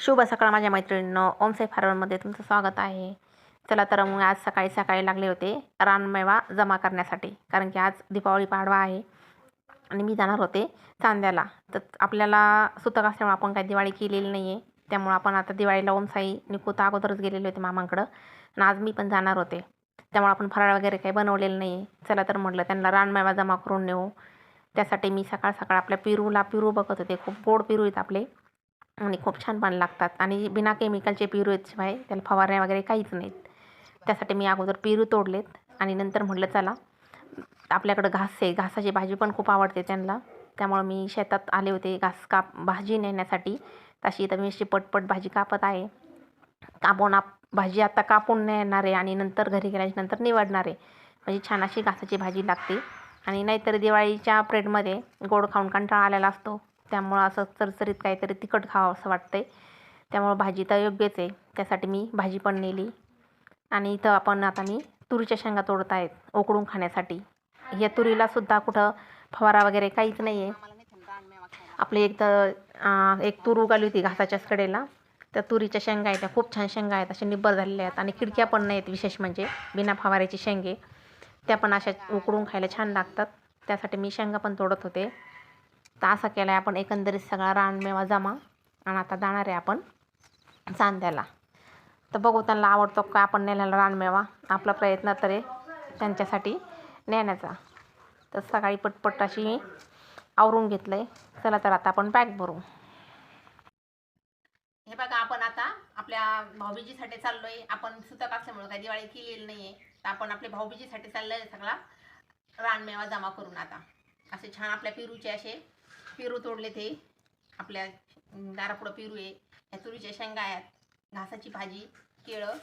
शुभ सकाळ माझ्या मैत्रिणींनो, ओमसाई फार्ममध्ये तुमचं स्वागत आहे. चला तर मग आज सकाळी सकाळी लागले होते रानमेवा जमा करण्यासाठी, कारण की आज दीपावली पाडवा आहे आणि मी जाणार होते चांद्याला. तर आपल्याला सुतक असल्यामुळे आपण काही दिवाळी केलेली नाही आहे, त्यामुळं आपण आता दिवाळीला ओमसाई निकुता अगोदरच गेलेले होते मामांकडं आणि आज मी पण जाणार होते. त्यामुळे आपण फराळ वगैरे काही बनवलेलं नाही आहे. चला तर म्हटलं त्यांना रानमेवा जमा करून नेऊ. त्यासाठी मी सकाळ सकाळ आपल्या पेरू बघत होते. खूप गोड पेरू आहेत आपले आणि खूप छान पण लागतात आणि बिना केमिकलचे पेरू आहेत, शिवाय त्याला फवारण्या वगैरे काहीच नाहीत. त्यासाठी मी अगोदर पेरू तोडलेत आणि नंतर म्हटलं चला आपल्याकडं घास आहे, घासाची भाजी पण खूप आवडते त्यांना, त्यामुळं मी शेतात आले होते घास भाजी नेण्यासाठी. तशी तर मी अशी पटपट भाजी कापत आहे. भाजी आता कापून नेणार आहे आणि नंतर घरी गेल्यानंतर निवडणार आहे, म्हणजे छान अशी घासाची भाजी लागते. आणि नाहीतर दिवाळीच्या प्रेडमध्ये गोड खाऊन कंटाळा आलेला असतो, त्यामुळं असं चरचरीत काहीतरी तिखट खावं असं वाटतंय. त्यामुळं भाजी तर योग्यच आहे, त्यासाठी मी भाजी पण नेली. आणि इथं आता मी तुरीच्या शेंगा तोडत आहेत उकडून खाण्यासाठी. या तुरीलासुद्धा कुठं फवारा वगैरे काहीच नाही आहे. आपली एक तूर उगाली होती घासाच्याच कडेला, त्या तुरीच्या शेंगा आहेत, त्या खूप छान शेंगा आहेत, अशा निब्बर झालेल्या आहेत आणि खिडक्या पण नाहीत. विशेष म्हणजे बिना फवाऱ्याची शेंगे, त्या पण अशा उकडून खायला छान लागतात. त्यासाठी मी शेंगा पण तोडत होते. तर असा केला आहे आपण एकंदरीत सगळा रानमेवा जमा आणि आता जाणार आहे आपण चांद्याला. तर बघू त्यांना आवडतो का आपण नेलेला रानमेवा. आपला प्रयत्न तर आहे त्यांच्यासाठी नेण्याचा. तर सकाळी पटपट अशी मी आवरून घेतलं आहे. चला तर आता आपण बॅग भरू. हे बघा, आपण आता आपल्या भाऊबीजीसाठी चाललो आहे. आपण सुतक असल्यामुळे काही दिवाळी केलेली नाही आहे, तर आपण आपल्या भाऊबीजीसाठी चाललो आहे सगळा रानमेवा जमा करून. आता असे छान आपल्या पेरूचे असे पेरू तोडले, ते आपल्या दारापुढं पेरू आहे, ह्या तुरीच्या शेंगा आहेत, घासाची भाजी, केळं